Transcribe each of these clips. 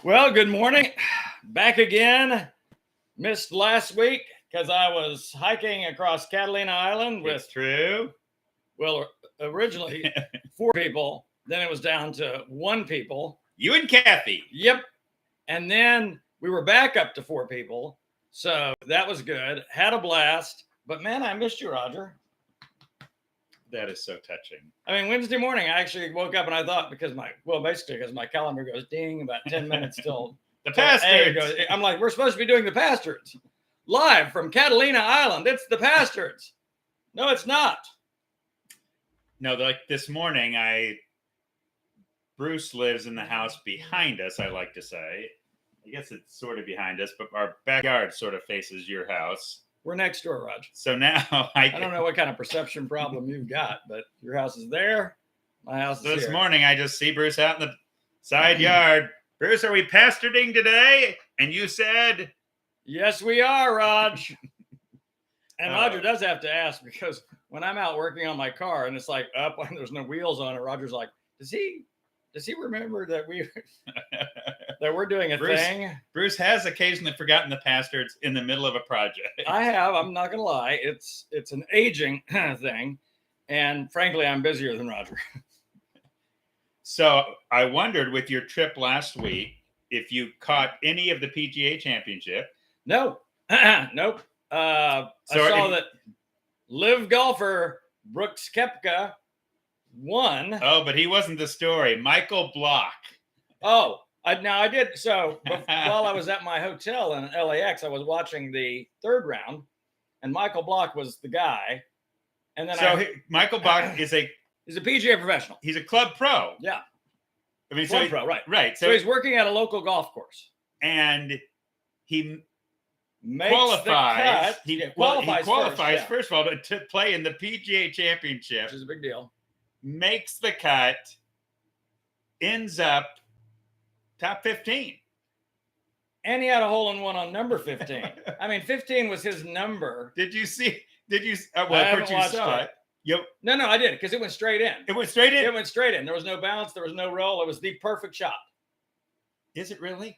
Well, good morning. Back again. Missed last week because I was hiking across Catalina Island with, It's true. well, originally 4 people. Then it was down to 1 people. You and Kathy. Yep. And then we were back up to 4 people. So that was good. Had a blast. But man, I missed you, Roger. That is so touching. I mean, Wednesday morning, I actually woke up and I thought because my calendar goes ding about 10 minutes till The Pastords. goes. I'm like, we're supposed to be doing the Pastords live from Catalina Island. It's the Pastords. No, it's not. No, like this morning, Bruce lives in the house behind us, I like to say. I guess it's sort of behind us, but our backyard sort of faces your house. We're next door, Roger. So now I don't know what kind of perception problem you've got, but your house is there. My house is So this here. morning, I just see Bruce out in the side yard. Bruce, are we pastording today? And you said, Yes, we are, Raj. And Oh. Roger does have to ask because when I'm out working on my car and it's like up and there's no wheels on it, Roger's like, does he remember that we're doing a thing? Bruce has occasionally forgotten the Pastords in the middle of a project. I have. I'm not gonna lie. It's an aging thing, and frankly, I'm busier than Roger. So I wondered with your trip last week if you caught any of the PGA Championship. No, nope. I So saw that live golfer Brooks Koepka won. Oh, but he wasn't the story. Michael Block. Oh, I did. So while I was at my hotel in LAX, I was watching the 3rd round, and Michael Block was the guy. And then Michael Block is he's a PGA professional. he's a club pro. Yeah, I mean, club pro, right? Right. So he's working at a local golf course. And he Makes qualifies. the cut. He qualifies first, first of all to play in the PGA Championship. which is a big deal. Makes the cut. Ends up top 15. And he had a hole-in-one on number 15. I mean, 15 was his number. Did you see? I haven't watched it. Yep. No, I did because it went straight in. It went straight in. It went straight in. There was no bounce. There was no roll. It was the perfect shot. Is it really?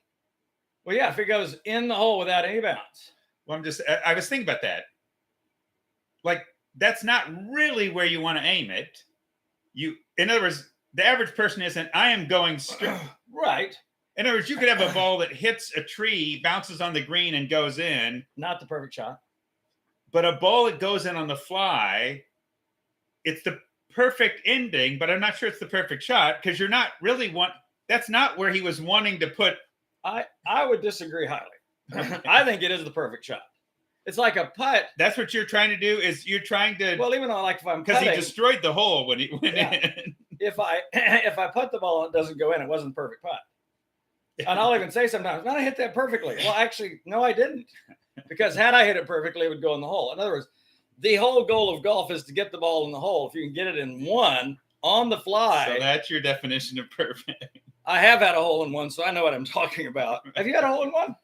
Well, yeah, if it goes in the hole without any bounce. Well, I was thinking about that. Like, that's not really where you want to aim it. In other words, the average person isn't, I am going straight. Right. In other words, you could have a ball that hits a tree, bounces on the green, and goes in. Not the perfect shot. But a ball that goes in on the fly, it's the perfect ending, but I'm not sure it's the perfect shot because you're not really that's not where he was wanting to put. I would disagree highly. I think it is the perfect shot. It's like a putt. That's what you're trying to do. Is you're trying to. Well, even though if I'm because putting, he destroyed the hole when he went in. If I putt the ball and it doesn't go in, it wasn't a perfect putt. And I'll even say sometimes, man, I hit that perfectly. Well, actually, no, I didn't. Because had I hit it perfectly, it would go in the hole. In other words, the whole goal of golf is to get the ball in the hole. If you can get it in one on the fly. So that's your definition of perfect. I have had a hole in one, so I know what I'm talking about. Have you had a hole in one?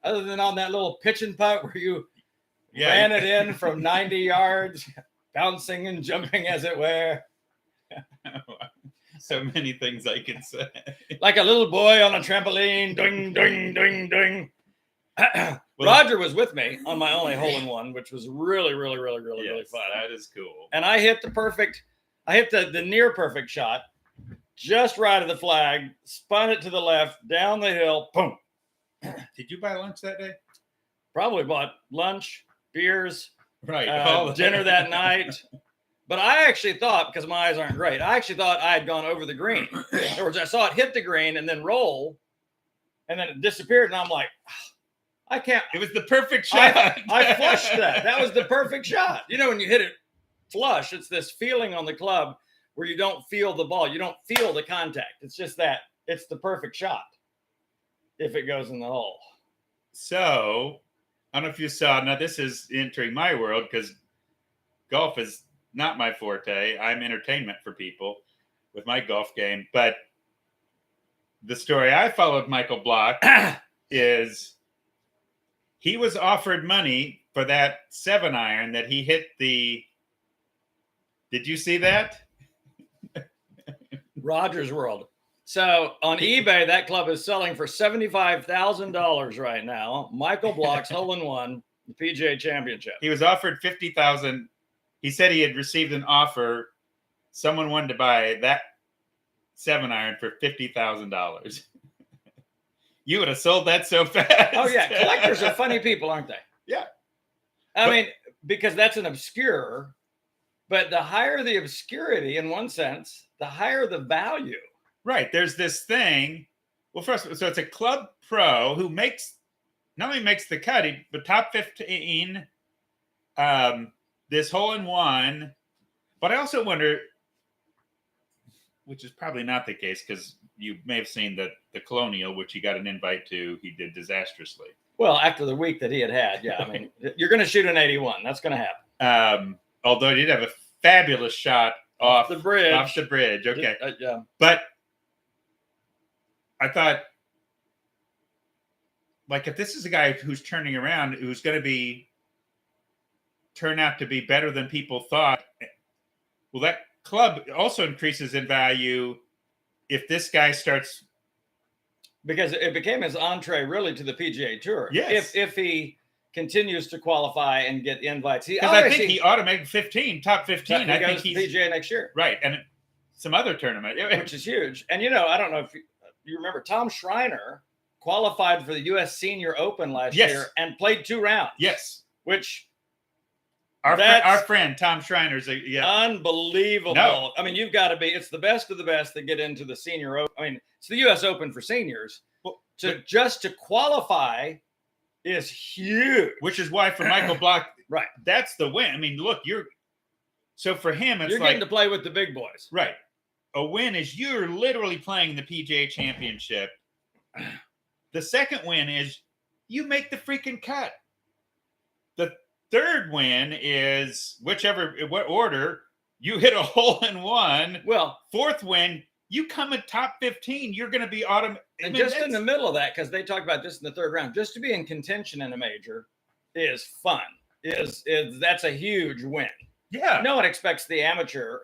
Other than on that little pitch and putt where you ran it in from 90 yards, bouncing and jumping as it were. So many things I can say. Like a little boy on a trampoline. Ding, ding, ding, ding. Roger was with me on my only hole in one, which was really, really, really, really, really fun. That is cool. And I hit the near perfect shot, just right of the flag, spun it to the left, down the hill, boom. Did you buy lunch that day? Probably bought lunch, beers, right, dinner that night. But I actually thought, because my eyes aren't great, I actually thought I had gone over the green. In other words, I saw it hit the green and then roll, and then it disappeared. And I'm like, I can't. It was the perfect shot. I flushed that. That was the perfect shot. You know, when you hit it flush, it's this feeling on the club where you don't feel the ball. You don't feel the contact. It's just that it's the perfect shot if it goes in the hole. So, I don't know if you saw. Now, this is entering my world because golf is not my forte. I'm entertainment for people with my golf game. But the story I followed Michael Block is he was offered money for that 7-iron that he hit the. Did you see that? Roger's World. So on eBay, that club is selling for $75,000 right now. Michael Block's hole-in-one, the PGA Championship. He was offered $50,000. He said he had received an offer. Someone wanted to buy that 7-iron for $50,000. You would have sold that so fast. Oh yeah, collectors are funny people, aren't they? Yeah. I mean, because that's an obscure, but the higher the obscurity in one sense, the higher the value. Right. There's this thing. Well, first, so it's a club pro who not only makes the cut, but top 15, this hole-in-one. But I also wonder, which is probably not the case, because you may have seen the Colonial, which he got an invite to, he did disastrously. Well, after the week that he had, yeah. I mean, you're going to shoot an 81. That's going to happen. Although he did have a fabulous shot off the bridge. Off the bridge. Okay. Yeah. But I thought, like, if this is a guy who's turning around, who's going to turn out to be better than people thought, well, that club also increases in value if this guy starts. Because it became his entree really to the PGA Tour. Yes. If he continues to qualify and get invites. Because I think he ought to make top 15. I think he's PGA next year. Right. And some other tournament. Which is huge. And, I don't know if you remember, Tom Schreiner qualified for the U.S. Senior Open last year and played 2 rounds. Yes. Which our friend Tom Schreiner's unbelievable. No. I mean, you've got to be. It's the best of the best that get into the Senior Open. I mean, it's the U.S. Open for seniors. Well, just to qualify is huge. Which is why for Michael Block, right? That's the win. I mean, look, so for him, it's you're getting to play with the big boys, right? A win is you're literally playing the PGA Championship. The second win is you make the freaking cut. The third win is what order you hit a hole-in-one. Well, fourth win, you come in top 15. You're going to be And just in the middle of that, because they talk about this in the third round, just to be in contention in a major is fun. That's a huge win. Yeah. No one expects the amateur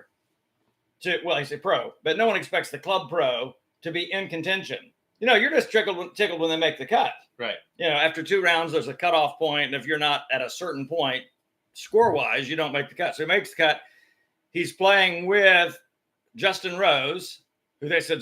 I say pro, but no one expects the club pro to be in contention. You're just tickled when they make the cut. Right. After 2 rounds, there's a cutoff point. And if you're not at a certain point, score-wise, you don't make the cut. So he makes the cut. He's playing with Justin Rose, who they said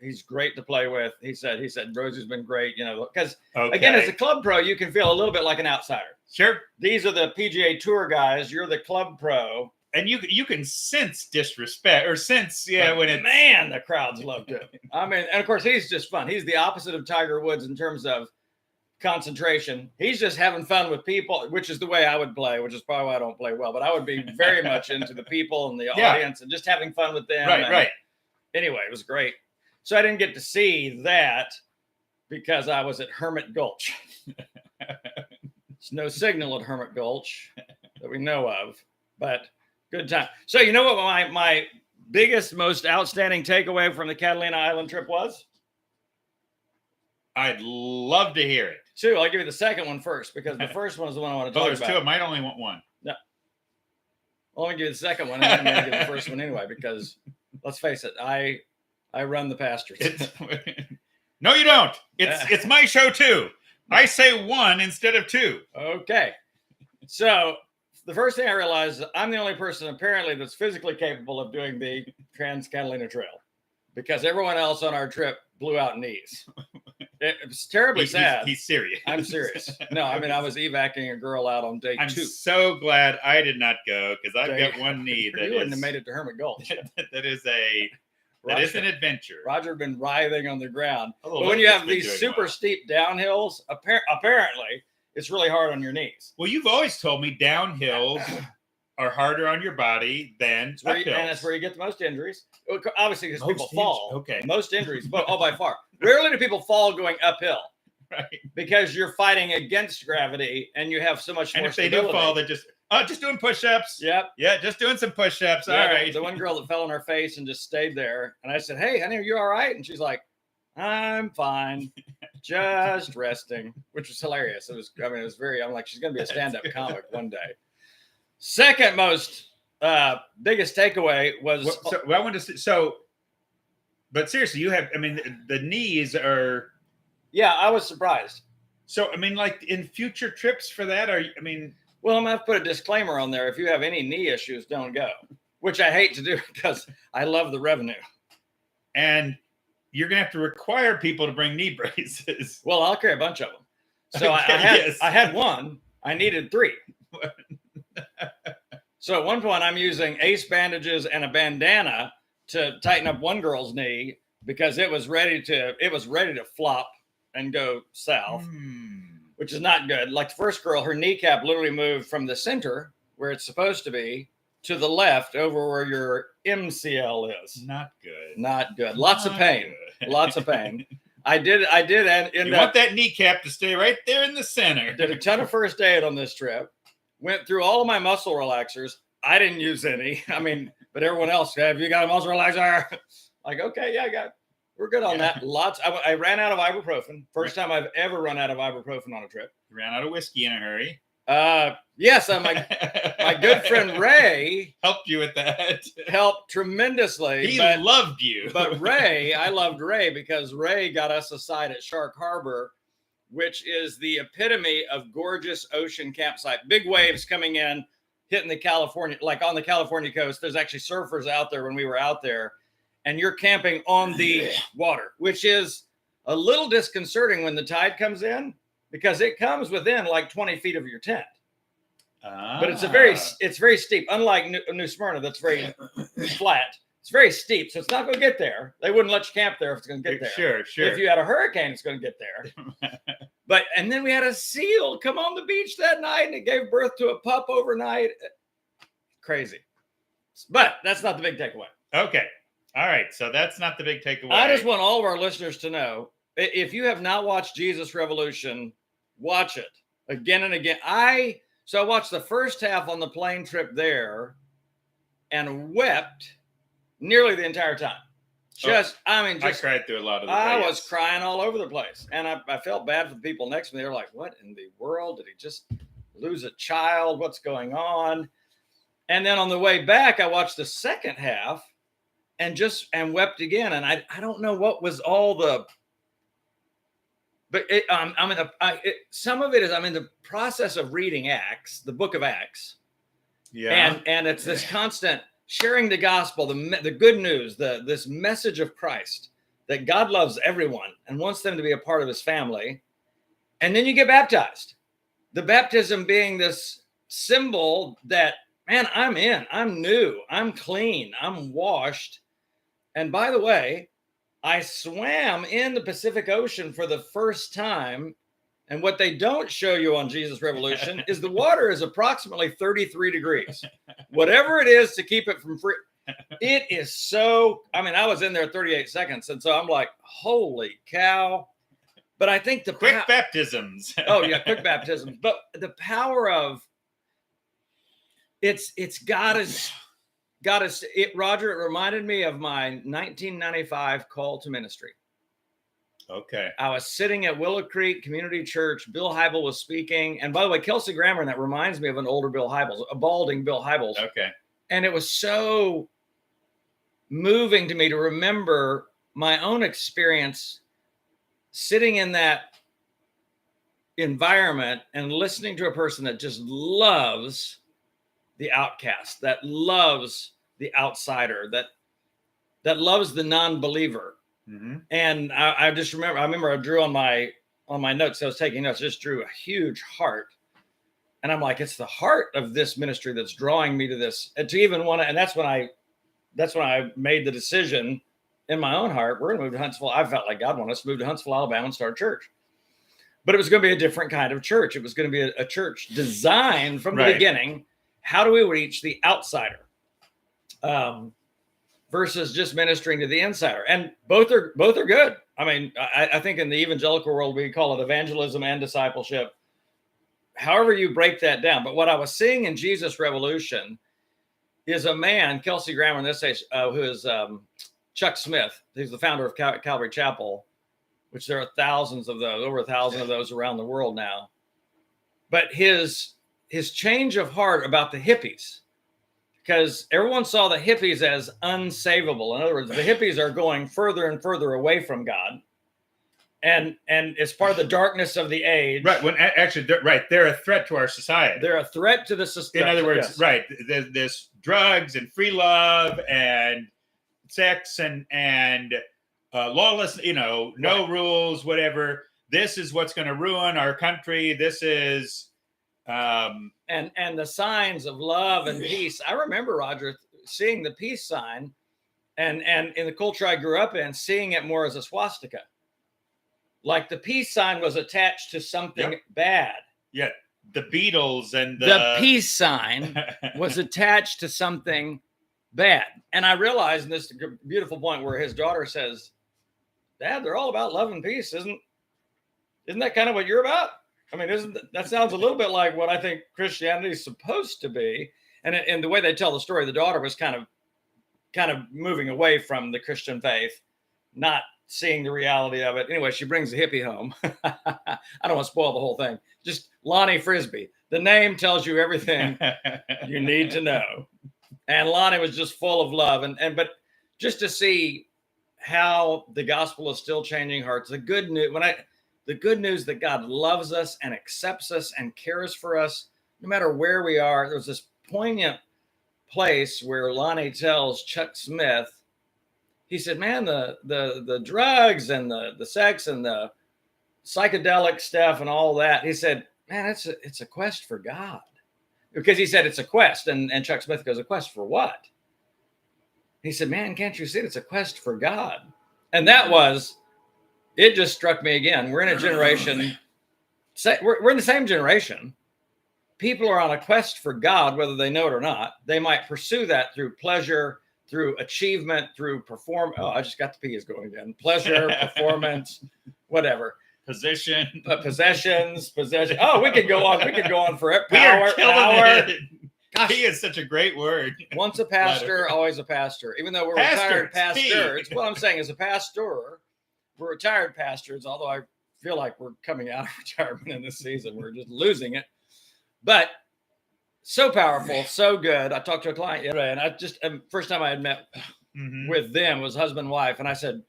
he's great to play with. He said Rose has been great, because again, as a club pro, you can feel a little bit like an outsider. Sure. These are the PGA Tour guys. You're the club pro. And you can sense disrespect or sense, when it's... Man, the crowds loved him. I mean, and of course, he's just fun. He's the opposite of Tiger Woods in terms of concentration. He's just having fun with people, which is the way I would play, which is probably why I don't play well. But I would be very much into the people and the audience and just having fun with them. Right. Anyway, it was great. So I didn't get to see that because I was at Hermit Gulch. There's no signal at Hermit Gulch that we know of, but... Good time. So you know what my biggest, most outstanding takeaway from the Catalina Island trip was? I'd love to hear it. 2. I'll give you the second one first because the first one is the one I want to talk about. There's 2. I might only want 1. No. I'll only give you the second one and then I'm going to give the first one anyway because let's face it, I run the Pastords. No, you don't. It's my show too. I say 1 instead of 2. Okay. So the first thing I realized is I'm the only person apparently that's physically capable of doing the Trans-Catalina Trail because everyone else on our trip blew out knees. It was terribly sad. He's serious. I'm serious. No, I mean, I was evacing a girl out on day 2. I'm so glad I did not go because I've got one knee that wouldn't have made it to Hermit Gulch. That is an adventure. Roger had been writhing on the ground. But when you have these super steep downhills, apparently, it's really hard on your knees. Well, you've always told me downhills are harder on your body than uphills. And that's where you get the most injuries. Obviously, because people fall. Okay. Most injuries, but all by far. Rarely do people fall going uphill. Right. Because you're fighting against gravity and you have so much more And if they do fall, they're just doing push-ups. Yep. Yeah, just doing some push-ups. Yeah, all right. The one girl that fell on her face and just stayed there. And I said, "Hey, honey, are you all right?" And she's like, "I'm fine. Just resting," which was hilarious. I'm like, she's going to be a stand-up comic one day. Second most biggest takeaway was... But seriously, you have, I mean, the knees are. Yeah, I was surprised. So, I mean, like in future trips for that, I mean. Well, I'm going to have to put a disclaimer on there. If you have any knee issues, don't go, which I hate to do because I love the revenue. And you're going to have to require people to bring knee braces. Well, I'll carry a bunch of them. So Okay, I had one. I needed 3. So at one point, I'm using ace bandages and a bandana to tighten up one girl's knee because it was ready to flop and go south, which is not good. Like the first girl, her kneecap literally moved from the center where it's supposed to be to the left over where your MCL is. Not good. Not good. Lots of pain. Lots of pain. I did and you want that kneecap to stay right there in the center. Did a ton of first aid on this trip. Went through all of my muscle relaxers. I didn't use any. I mean, but everyone else, have you got a muscle relaxer? Like, okay, yeah, we're good on that. Lots. I ran out of ibuprofen. First time I've ever run out of ibuprofen on a trip. You ran out of whiskey in a hurry. Yes, my good friend Ray helped you with that. Helped tremendously. He loved you. But I loved Ray because Ray got us aside at Shark Harbor, which is the epitome of gorgeous ocean campsite. Big waves coming in, hitting the California, like on the California coast. There's actually surfers out there when we were out there, and you're camping on the water, which is a little disconcerting when the tide comes in because it comes within like 20 feet of your tent. But it's very steep. Unlike New Smyrna, that's very flat. It's very steep, so it's not going to get there. They wouldn't let you camp there if it's going to get there. Sure. If you had a hurricane, it's going to get there. And then we had a seal come on the beach that night, and it gave birth to a pup overnight. Crazy. But that's not the big takeaway. Okay. All right. So that's not the big takeaway. I just want all of our listeners to know, if you have not watched Jesus Revolution, watch it again and again. I watched the first half on the plane trip there and wept nearly the entire time. I cried through a lot of the I was crying all over the place. And I felt bad for the people next to me. They were like, what in the world? Did he just lose a child? What's going on? And then on the way back, I watched the second half and wept again. And I don't know what was all the, but some of it is I'm in the process of reading Acts, the book of Acts. Yeah. And it's this constant sharing the gospel, the good news, this message of Christ, that God loves everyone and wants them to be a part of his family. And then you get baptized. The baptism being this symbol that, man, I'm new, I'm clean, I'm washed. And by the way, I swam in the Pacific Ocean for the first time. And what they don't show you on Jesus Revolution is the water is approximately 33 degrees. Whatever it is to keep it from free. It is so, I was in there 38 seconds. And so I'm like, holy cow. But I think quick baptisms. Oh, yeah, quick baptisms. But the power of it's Roger, it reminded me of my 1995 call to ministry. Okay. I was sitting at Willow Creek Community Church. Bill Hybels was speaking. And by the way, Kelsey Grammer, and that reminds me of an older Bill Hybels, a balding Bill Hybels. Okay. And it was so moving to me to remember my own experience sitting in that environment and listening to a person that just loves the outcast, that loves the outsider, that loves the non-believer. Mm-hmm. And I just remember I drew on my notes. I was taking notes, just drew a huge heart. And I'm like, it's the heart of this ministry that's drawing me to this, and to even want to. And that's when I made the decision in my own heart. We're going to move to Huntsville. I felt like God wanted us to move to Huntsville, Alabama, and start a church. But it was going to be a different kind of church. It was going to be a church designed from the beginning. How do we reach the outsider? Versus just ministering to the insider. And both are good. I think in the evangelical world, we call it evangelism and discipleship. However you break that down. But what I was seeing in Jesus Revolution is a man, Kelsey Grammer in this case, who is Chuck Smith. He's the founder of Calvary Chapel, which there are thousands of those, over 1,000 of those around the world now. But his change of heart about the hippies because everyone saw the hippies as unsavable. In other words, the hippies are going further and further away from God. And it's part of the darkness of the age. Right. When actually, they're a threat to our society. They're a threat to the society. In other words, right. There's drugs and free love and sex and lawless, no rules, whatever. This is what's going to ruin our country. This is and the signs of love and peace. I remember, Roger, seeing the peace sign and in the culture I grew up in, seeing it more as a swastika. Like the peace sign was attached to something bad. Yeah. The Beatles and the peace sign was attached to something bad. And I realized, and this is a beautiful point where his daughter says, Dad, they're all about love and peace. Isn't that kind of what you're about? I mean, that sounds a little bit like what I think Christianity is supposed to be. And the way they tell the story, the daughter was kind of moving away from the Christian faith, not seeing the reality of it. Anyway, she brings the hippie home. I don't want to spoil the whole thing. Just Lonnie Frisbee. The name tells you everything you need to know. And Lonnie was just full of love. But just to see how the gospel is still changing hearts, the good news that God loves us and accepts us and cares for us, no matter where we are. There's this poignant place where Lonnie tells Chuck Smith, he said, man, the drugs and the sex and the psychedelic stuff and all that. He said, man, it's a quest for God. Because he said it's a quest. And Chuck Smith goes, a quest for what? He said, man, can't you see it? It's a quest for God. And it just struck me again. We're in a generation, we're in the same generation. People are on a quest for God, whether they know it or not. They might pursue that through pleasure, through achievement, through perform. Oh, I just got the P's going again. Pleasure, performance, whatever. Possessions. Oh, we could go on. We could go on forever. Power. Gosh, he is such a great word. Once a pastor, always a pastor. Even though we're retired pastors. What I'm saying is a pastor. We're retired pastors, although I feel like we're coming out of retirement in this season. We're just losing it. But so powerful, so good. I talked to a client yesterday, and first time I had met with them was husband and wife. And I said,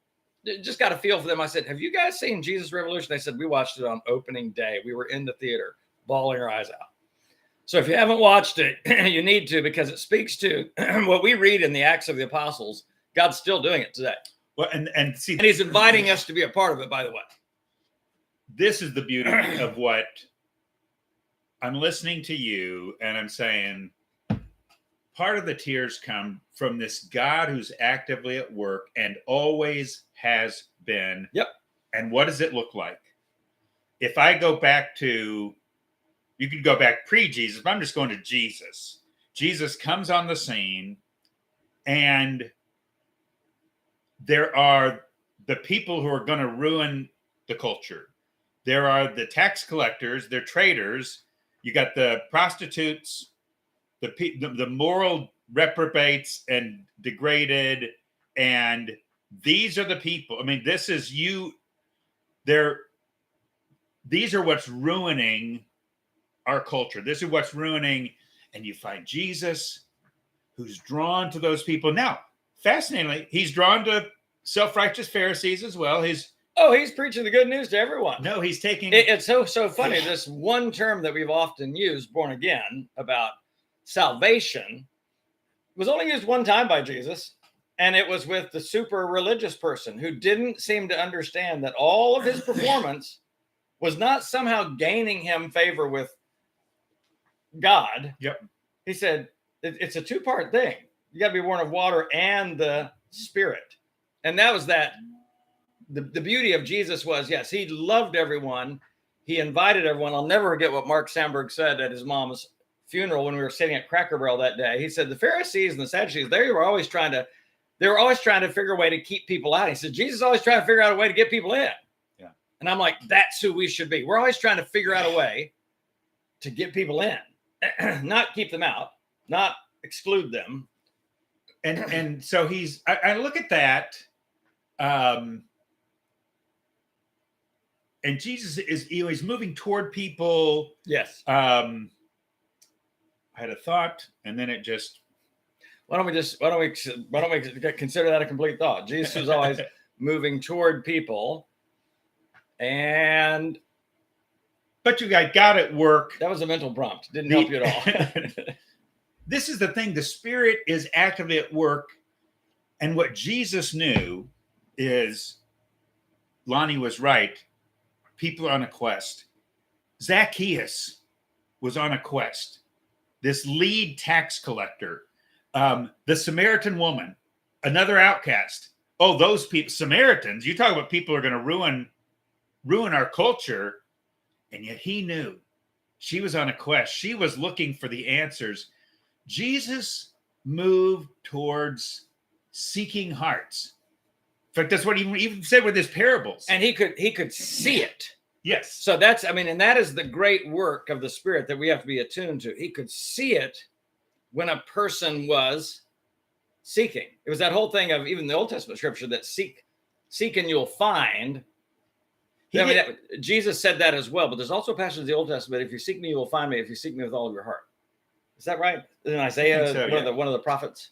just got a feel for them. I said, have you guys seen Jesus Revolution? They said, we watched it on opening day. We were in the theater, bawling our eyes out. So if you haven't watched it, you need to, because it speaks to what we read in the Acts of the Apostles. God's still doing it today. Well, and he's inviting us to be a part of it, by the way. This is the beauty of what I'm listening to you, and I'm saying part of the tears come from this God who's actively at work and always has been. Yep. And what does it look like? If I go back to, you could go back pre-Jesus, but I'm just going to Jesus. Jesus comes on the scene, and there are the people who are going to ruin the culture. There are the tax collectors, they're traitors. You got the prostitutes, the moral reprobates and degraded, and these are the people. I mean, this is you. These are what's ruining our culture. This is what's ruining, and you find Jesus, who's drawn to those people. Now, fascinatingly, he's drawn to self-righteous Pharisees as well. He's preaching the good news to everyone. No, he's taking... It's so funny. This one term that we've often used, born again, about salvation, was only used one time by Jesus. And it was with the super religious person who didn't seem to understand that all of his performance was not somehow gaining him favor with God. Yep. He said, it's a two-part thing. You got to be born of water and the Spirit. And that was that. The beauty of Jesus was, yes, he loved everyone. He invited everyone. I'll never forget what Mark Sandberg said at his mom's funeral when we were sitting at Cracker Barrel that day. He said the Pharisees and the Sadducees, they were always trying to figure a way to keep people out. He said, Jesus is always trying to figure out a way to get people in. Yeah. And I'm like, that's who we should be. We're always trying to figure out a way to get people in, not keep them out, not exclude them. And so I look at that, and Jesus is, he's moving toward people. Yes. I had a thought, and then it just why don't we consider that a complete thought? Jesus was always moving toward people, and but you got God at work. That was a mental prompt. Didn't help you at all. This is the thing. The Spirit is actively at work. And what Jesus knew is, Lonnie was right. People are on a quest. Zacchaeus was on a quest. This lead tax collector, the Samaritan woman, another outcast. Oh, those people, Samaritans, you talk about people who are going to ruin our culture. And yet he knew she was on a quest. She was looking for the answers. Jesus moved towards seeking hearts. In fact, that's what he even said with his parables. And he could see it. Yes. So and that is the great work of the Spirit that we have to be attuned to. He could see it when a person was seeking. It was that whole thing of even the Old Testament scripture that seek and you'll find. Jesus said that as well, but there's also a passage in the Old Testament, if you seek me, you will find me, if you seek me with all of your heart. Is that right? In Isaiah, so, one of the prophets?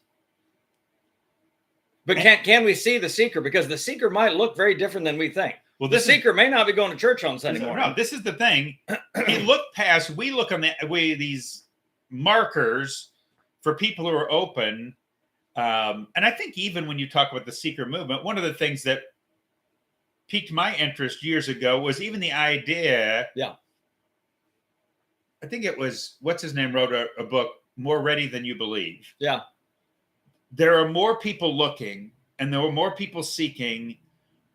But can we see the seeker? Because the seeker might look very different than we think. Well, the seeker may not be going to church on Sunday morning. No, this is the thing. We look on the way these markers for people who are open. And I think even when you talk about the seeker movement, one of the things that piqued my interest years ago was even the idea. Yeah. I think it was, what's his name, wrote a book, More Ready Than You Believe. Yeah. There are more people looking and there are more people seeking.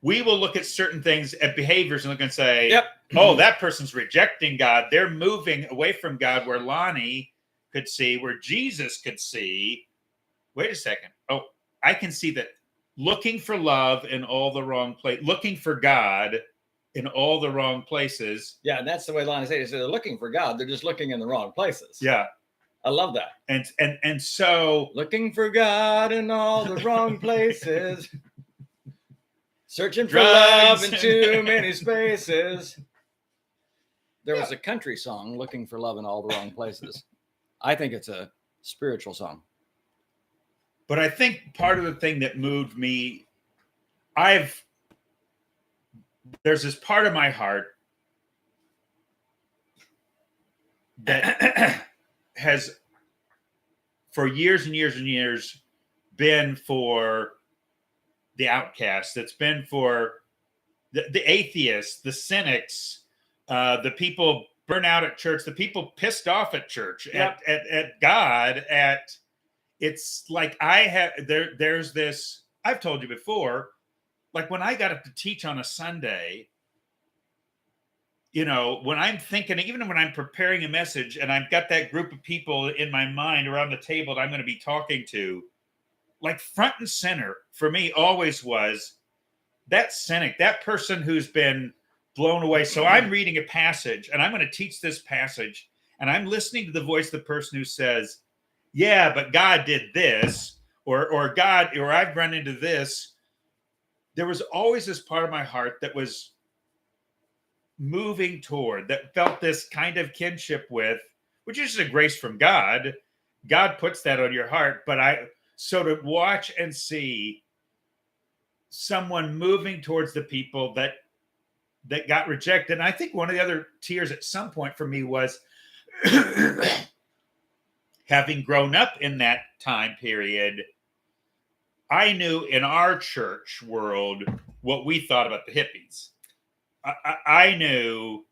We will look at certain things, at behaviors, and look and say, yep, oh, that person's rejecting God. They're moving away from God, where Lonnie could see, where Jesus could see, wait a second. Oh, I can see that looking for love in all the wrong place, looking for God in all the wrong places. Yeah, and that's the way Lonnie said it. They're looking for God. They're just looking in the wrong places. Yeah. I love that. And so looking for God in all the wrong places. Searching for love in too many spaces. There was a country song, Looking for Love in All the Wrong Places. I think it's a spiritual song. But I think part of the thing that moved me, there's this part of my heart that has, for years and years and years, been for the outcasts. That's been for the atheists, the cynics, the people burnt out at church, the people pissed off at church, yep. at God, it's like there's this, I've told you before, like when I got up to teach on a Sunday, when I'm thinking, even when I'm preparing a message and I've got that group of people in my mind around the table that I'm going to be talking to, like front and center for me always was that cynic, that person who's been blown away. So I'm reading a passage and I'm going to teach this passage and I'm listening to the voice of the person who says, yeah, but God did this, or God, or I've run into this. There was always this part of my heart that was moving toward, that felt this kind of kinship with, which is a grace from God. God puts that on your heart. So to watch and see someone moving towards the people that got rejected. And I think one of the other tears at some point for me was having grown up in that time period, I knew in our church world what we thought about the hippies. I knew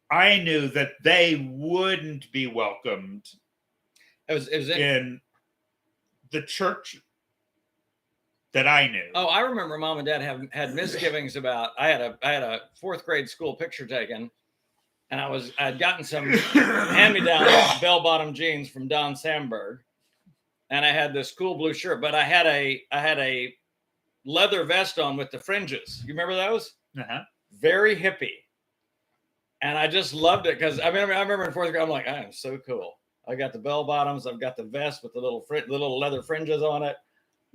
that they wouldn't be welcomed. It was in the church that I knew. Oh, I remember Mom and Dad had misgivings about. I had a fourth grade school picture taken, and I'd gotten some hand-me-down bell-bottom jeans from Don Sandberg, and I had this cool blue shirt, but I had a leather vest on with the fringes. You remember those? Uh-huh. Very hippie, and I just loved it because I remember in fourth grade, I'm like, I am so cool. I got the bell bottoms. I've got the vest with the little leather fringes on it.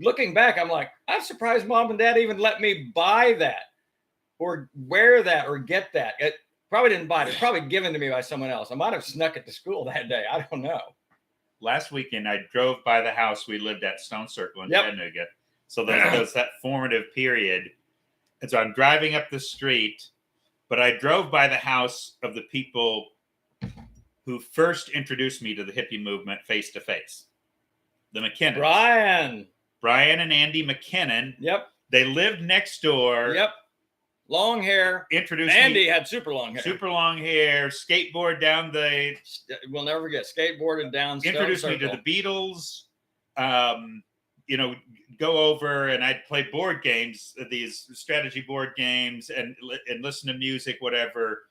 Looking back, I'm like, I'm surprised Mom and Dad even let me buy that or wear that or get that. It probably didn't buy it. It's probably given to me by someone else. I might have snuck it to school that day. I don't know. last weekend I drove by the house we lived at, Stone Circle in Chattanooga. So there's that formative period. And so I'm driving up the street, but I drove by the house of the people who first introduced me to the hippie movement face to face. The McKinnons. Brian and Andy McKinnon. Yep. They lived next door. Yep. Long hair. Introduced Andy had super long hair. Super long hair. Skateboard down the. We'll never forget. Skateboarded down. Introduced me to the Beatles. Go over and I'd play board games, these strategy board games, and listen to music, whatever.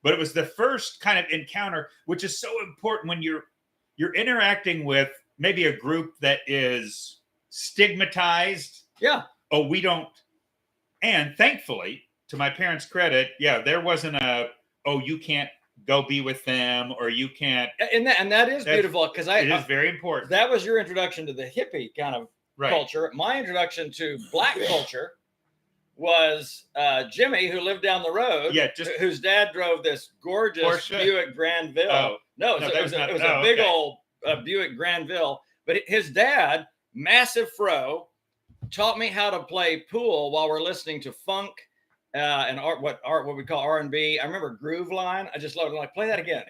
But it was the first kind of encounter, which is so important when you're interacting with maybe a group that is stigmatized. Yeah. Oh, we don't. And thankfully, to my parents' credit, there wasn't you can't go be with them, or you can't. And that is beautiful, because it is very important. That was your introduction to the hippie kind of culture. My introduction to Black culture was Jimmy, who lived down the road. Yeah, whose dad drove this gorgeous Porsche? Buick Granville. Oh. It was a big old Buick Granville. But his dad, massive fro, taught me how to play pool while we're listening to funk and what we call R&B. I remember Groove Line. I just loved it. I'm like, play that again.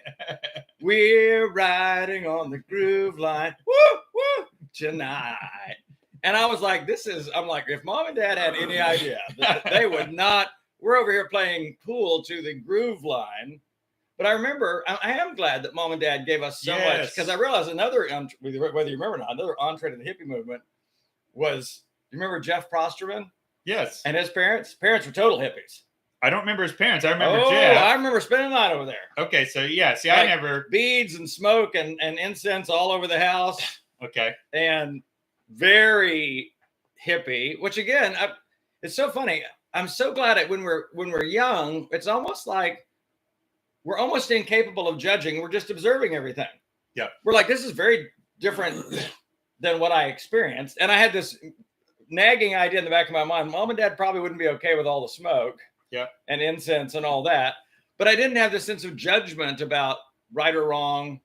We're riding on the groove line, woo woo, tonight. And I was like, I'm like, if mom and dad had any idea that they would not, we're over here playing pool to the Groove Line. But I remember, I am glad that mom and dad gave us so much, because I realized another, whether you remember or not, another entree to the hippie movement was, you remember Jeff Prosterman? Yes. And his parents? Parents were total hippies. I don't remember his parents. I remember Jeff. I remember spending the night over there. Okay, so I never. Beads and smoke and incense all over the house. Okay. And very hippie, which again, it's so funny. I'm so glad that when we're young, it's almost like we're almost incapable of judging. We're just observing everything. Yeah. We're like, this is very different than what I experienced. And I had this nagging idea in the back of my mind. Mom and dad probably wouldn't be okay with all the smoke and incense and all that. But I didn't have this sense of judgment about right or wrong.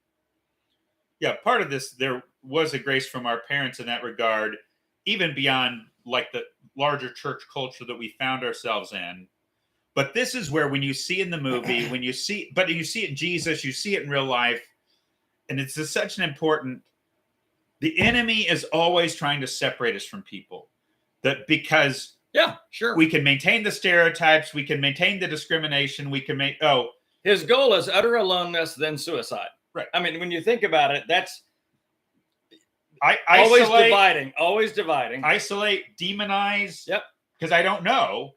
Yeah, part of this, there was a grace from our parents in that regard, even beyond like the larger church culture that we found ourselves in. But this is where, when you see in the movie, you see it in Jesus, you see it in real life. And it's just such an important, the enemy is always trying to separate us from people. That because we can maintain the stereotypes, we can maintain the discrimination, we can his goal is utter aloneness, then suicide. Right. I mean, when you think about it, that's always dividing. Isolate, demonize. Yep. Because I don't know.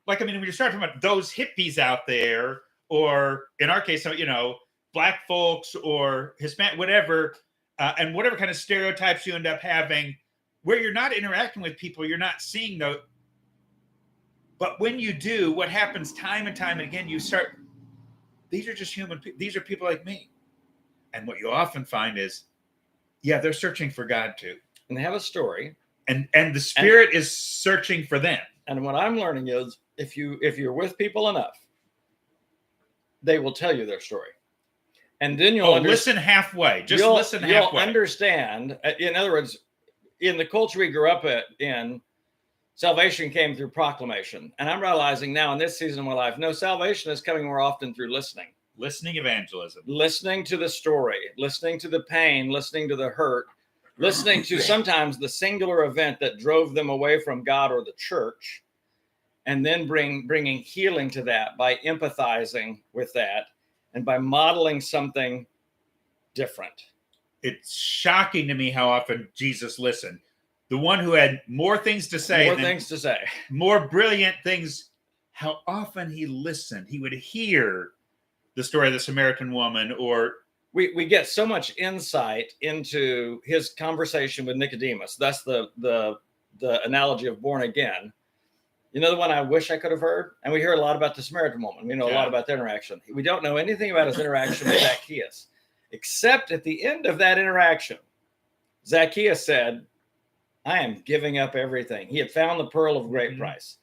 Like, I mean, when you start talking about those hippies out there, or in our case, Black folks or Hispanic, whatever, and whatever kind of stereotypes you end up having, where you're not interacting with people, you're not seeing those. But when you do, what happens time and time and again, you start, these are just human people. These are people like me. And what you often find is, they're searching for God too. And they have a story. And the Spirit is searching for them. And what I'm learning is, if you're with people enough, they will tell you their story. And then you'll listen halfway. Just listen halfway. You'll understand. In other words, in the culture we grew up in, salvation came through proclamation. And I'm realizing now in this season of my life, no, salvation is coming more often through listening. Listening evangelism. Listening to the story, listening to the pain, listening to the hurt, listening to sometimes the singular event that drove them away from God or the church, and then bringing healing to that by empathizing with that and by modeling something different. It's shocking to me how often Jesus listened. The one who had more things to say. More brilliant things. How often he listened. He would hear the story of the Samaritan woman, or we get so much insight into his conversation with Nicodemus. That's the analogy of born again. You know, the one I wish I could have heard? And we hear a lot about the Samaritan woman. We know a lot about their interaction. We don't know anything about his interaction with Zacchaeus, except at the end of that interaction, Zacchaeus said, I am giving up everything. He had found the pearl of great price.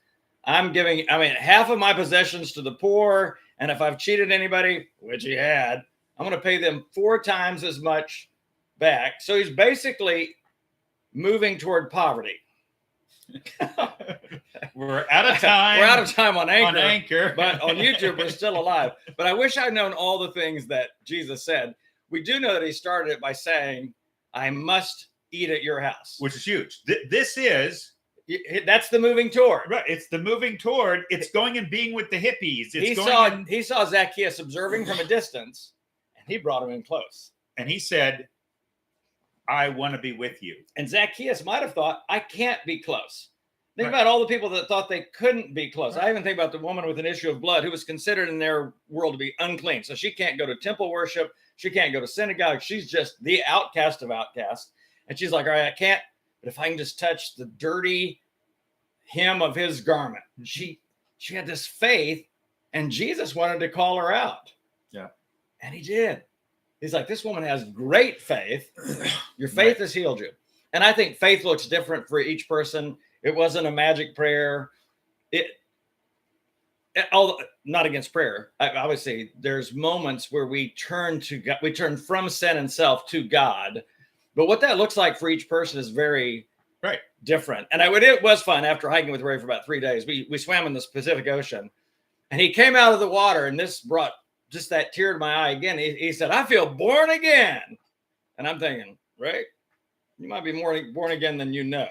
I'm giving, half of my possessions to the poor. And if I've cheated anybody, which he had, I'm going to pay them 4 times as much back. So he's basically moving toward poverty. We're out of time. We're out of time on Anchor. On Anchor. But on YouTube, we're still alive. But I wish I'd known all the things that Jesus said. We do know that he started it by saying, I must eat at your house. Which is huge. This is... That's the moving toward. Right. It's the moving toward. It's going and being with the hippies. He saw Zacchaeus observing from a distance, and he brought him in close. And he said, I want to be with you. And Zacchaeus might have thought, I can't be close. Think Right. about all the people that thought they couldn't be close. Right. I even think about the woman with an issue of blood who was considered in their world to be unclean. So she can't go to temple worship. She can't go to synagogue. She's just the outcast of outcasts. And she's like, all right, I can't. But if I can just touch the dirty hem of his garment. She had this faith, and Jesus wanted to call her out. Yeah. And he did. He's like, this woman has great faith. Your faith has healed you. And I think faith looks different for each person. It wasn't a magic prayer. Not against prayer. Obviously, there's moments where we turn to God. We turn from sin and self to God. But what that looks like for each person is very different. And it was fun after hiking with Ray for about 3 days. We swam in the Pacific Ocean, and he came out of the water, and this brought just that tear to my eye again. He said, I feel born again. And I'm thinking, Ray, you might be more born again than you know.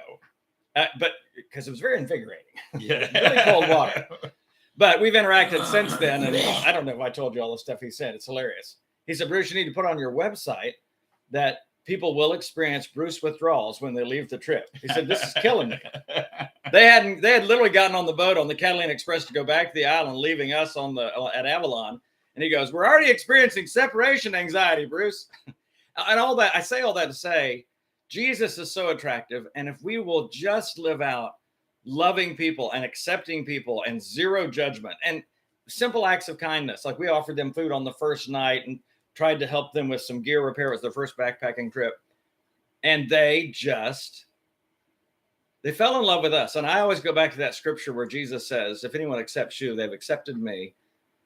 But because it was very invigorating. Yeah. Really cold water. But we've interacted since then, and I don't know if I told you all the stuff he said. It's hilarious. He said, Bruce, you need to put on your website that people will experience Bruce withdrawals when they leave the trip. He said, this is killing me. They had literally gotten on the boat on the Catalina Express to go back to the island, leaving us at Avalon. And he goes, we're already experiencing separation anxiety, Bruce. And all that, I say all that to say, Jesus is so attractive. And if we will just live out loving people and accepting people and zero judgment and simple acts of kindness, like we offered them food on the first night and tried to help them with some gear repair. It was their first backpacking trip. And they fell in love with us. And I always go back to that scripture where Jesus says, if anyone accepts you, they've accepted me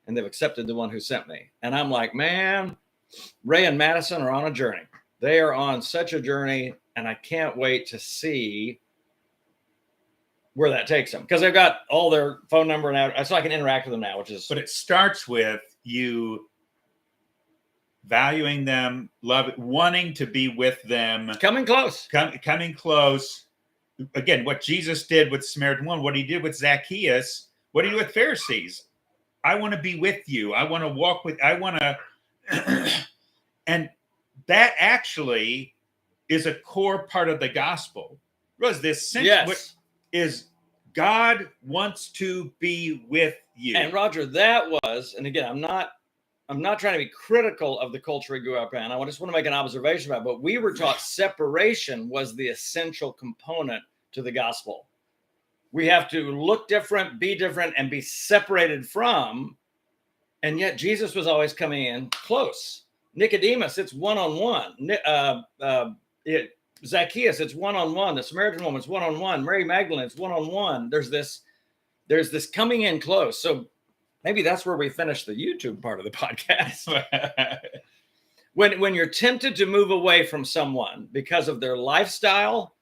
and they've accepted the one who sent me. And I'm like, man, Ray and Madison are on a journey. They are on such a journey. And I can't wait to see where that takes them, because they've got all their phone number now. So I can interact with them now, but it starts with you valuing them, wanting to be with them, coming close. Coming close. Again, what Jesus did with Samaritan woman, what he did with Zacchaeus, what he did with Pharisees. I want to be with you. I want to walk with. I want to, and that actually is a core part of the gospel. Was this is God wants to be with you. And Roger, that was, and again, I'm not trying to be critical of the culture we grew up in. I just want to make an observation about it. But we were taught separation was the essential component to the gospel. We have to look different, be different, and be separated from. And yet Jesus was always coming in close. Nicodemus, it's one-on-one. Zacchaeus, it's one-on-one. The Samaritan woman, it's one-on-one. Mary Magdalene, it's one-on-one. There's this coming in close. So maybe that's where we finish the YouTube part of the podcast. When you're tempted to move away from someone because of their lifestyle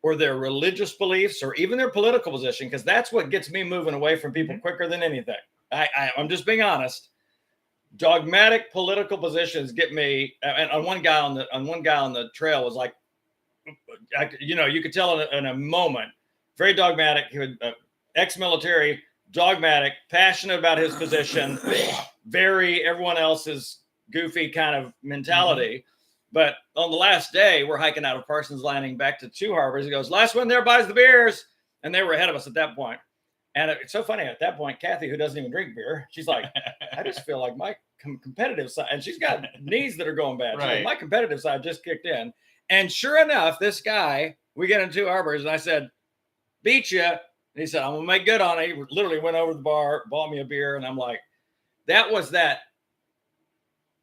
or their religious beliefs or even their political position, because that's what gets me moving away from people quicker than anything. I'm just being honest. Dogmatic political positions get me. And on one guy on the trail was like, you could tell in a moment, very dogmatic. He would ex-military, dogmatic, passionate about his position, very everyone else's goofy kind of mentality. But on the last day, we're hiking out of Parsons Landing back to Two Harbors. He goes, last one there buys the beers. And they were ahead of us at that point. And it's so funny. At that point, Kathy, who doesn't even drink beer, she's like, I just feel like my competitive side, and she's got knees that are going bad. Right. Like, my competitive side just kicked in. And sure enough, this guy, we get in Two Harbors, and I said, beat you. And he said, I'm going to make good on it. He literally went over to the bar, bought me a beer. And I'm like, that was that.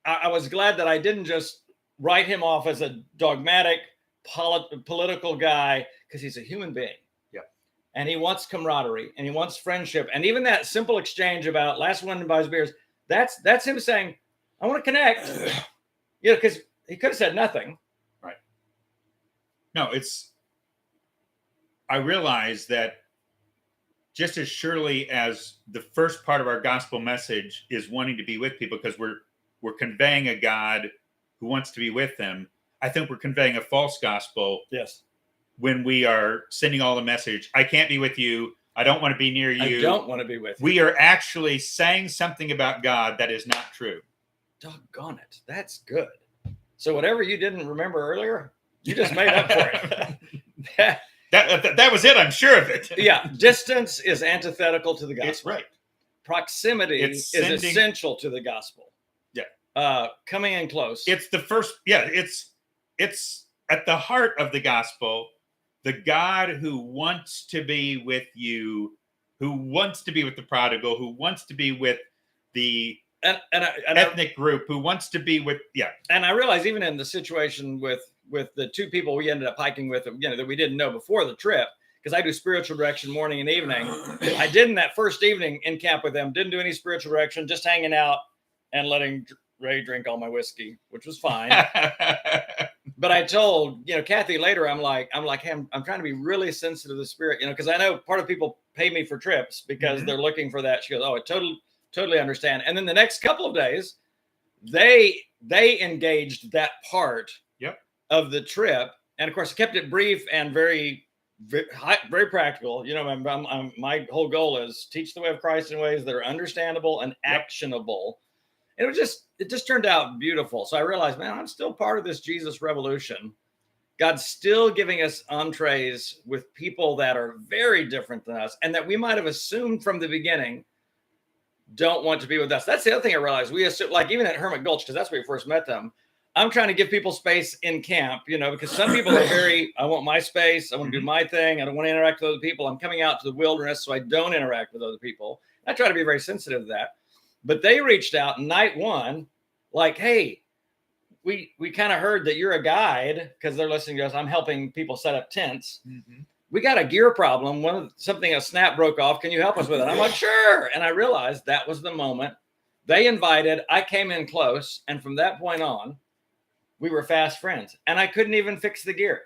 I was glad that I didn't just write him off as a dogmatic political guy, because he's a human being. Yeah. And he wants camaraderie and he wants friendship. And even that simple exchange about last one buys beers, that's him saying, I want to connect. Because he could have said nothing. No, I realize that just as surely as the first part of our gospel message is wanting to be with people because we're conveying a God who wants to be with them, I think we're conveying a false gospel. Yes. When we are sending all the message, I can't be with you. I don't want to be near you. I don't want to be with you. We are actually saying something about God that is not true. Doggone it. That's good. So whatever you didn't remember earlier, you just made up for it. That was it. I'm sure of it. Yeah. Distance is antithetical to the gospel. It's right. Proximity is essential to the gospel. Yeah. Coming in close. It's the first. Yeah. It's at the heart of the gospel. The God who wants to be with you, who wants to be with the prodigal, who wants to be with the ethnic group, who wants to be with, yeah. And I realize even in the situation with the two people we ended up hiking with, that we didn't know before the trip, because I do spiritual direction morning and evening. I did in that first evening in camp with them, didn't do any spiritual direction, just hanging out and letting Ray drink all my whiskey, which was fine. But I told, Kathy later, I'm like, hey, I'm trying to be really sensitive to the Spirit, because I know part of people pay me for trips because they're looking for that. She goes, oh, I totally understand. And then the next couple of days, they engaged that part of the trip. And of course, I kept it brief and very, very, very practical. My whole goal is teach the way of Christ in ways that are understandable and actionable. And it just turned out beautiful. So I realized, man, I'm still part of this Jesus revolution. God's still giving us entrees with people that are very different than us and that we might have assumed from the beginning don't want to be with us. That's the other thing I realized. We assume, like even at Hermit Gulch, because that's where we first met them, I'm trying to give people space in camp, because some people are I want my space. I want to do my thing. I don't want to interact with other people. I'm coming out to the wilderness, so I don't interact with other people. I try to be very sensitive to that. But they reached out night one, like, hey, we kind of heard that you're a guide because they're listening to us. I'm helping people set up tents. Mm-hmm. We got a gear problem. A snap broke off. Can you help us with it? I'm like, sure. And I realized that was the moment. They invited, I came in close. And from that point on, we were fast friends. And I couldn't even fix the gear,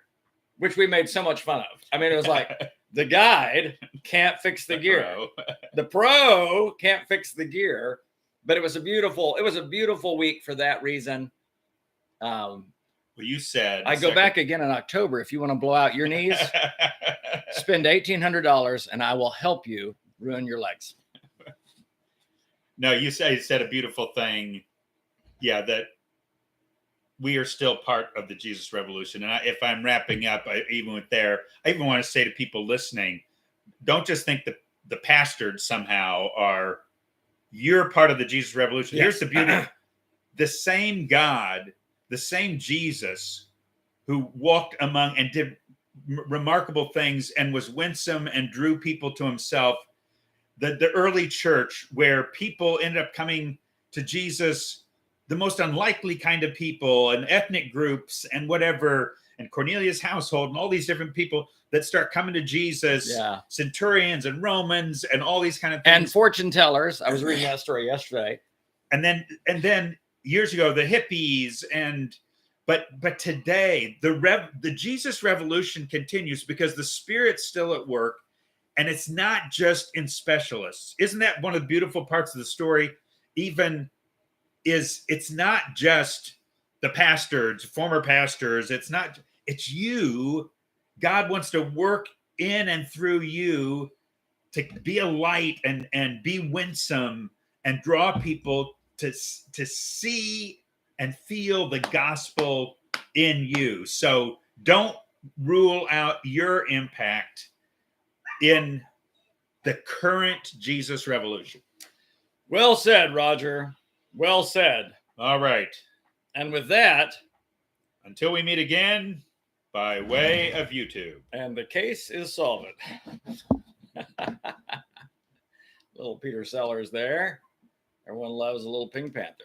which we made so much fun of. I mean, it was like, the guide can't fix the gear. The pro can't fix the gear. But it was a beautiful week for that reason. Well, you said I go back again in October. If you want to blow out your knees, spend $1,800 and I will help you ruin your legs. No, you said a beautiful thing. Yeah, that we are still part of the Jesus revolution. And if I'm wrapping up, I even want to say to people listening, don't just think that the Pastords somehow are. You're part of the Jesus revolution. Yes. Here's the beauty. The same God, the same Jesus who walked among and did remarkable things and was winsome and drew people to himself. The early church where people ended up coming to Jesus, the most unlikely kind of people and ethnic groups and whatever, and Cornelius' household and all these different people that start coming to Jesus, centurions and Romans and all these kind of things. And fortune tellers. I was reading that story yesterday. And then years ago, the hippies but today the Jesus revolution continues because the Spirit's still at work, and it's not just in specialists. Isn't that one of the beautiful parts of the story? It's not just the pastors, former pastors. It's you. God wants to work in and through you to be a light and be winsome and draw people to see and feel the gospel in you. So don't rule out your impact in the current Jesus revolution. Well said, Roger. Well said. All right. And with that, until we meet again, by way of YouTube. And the case is solved. Little Peter Sellers there. Everyone loves a little Pink Panther.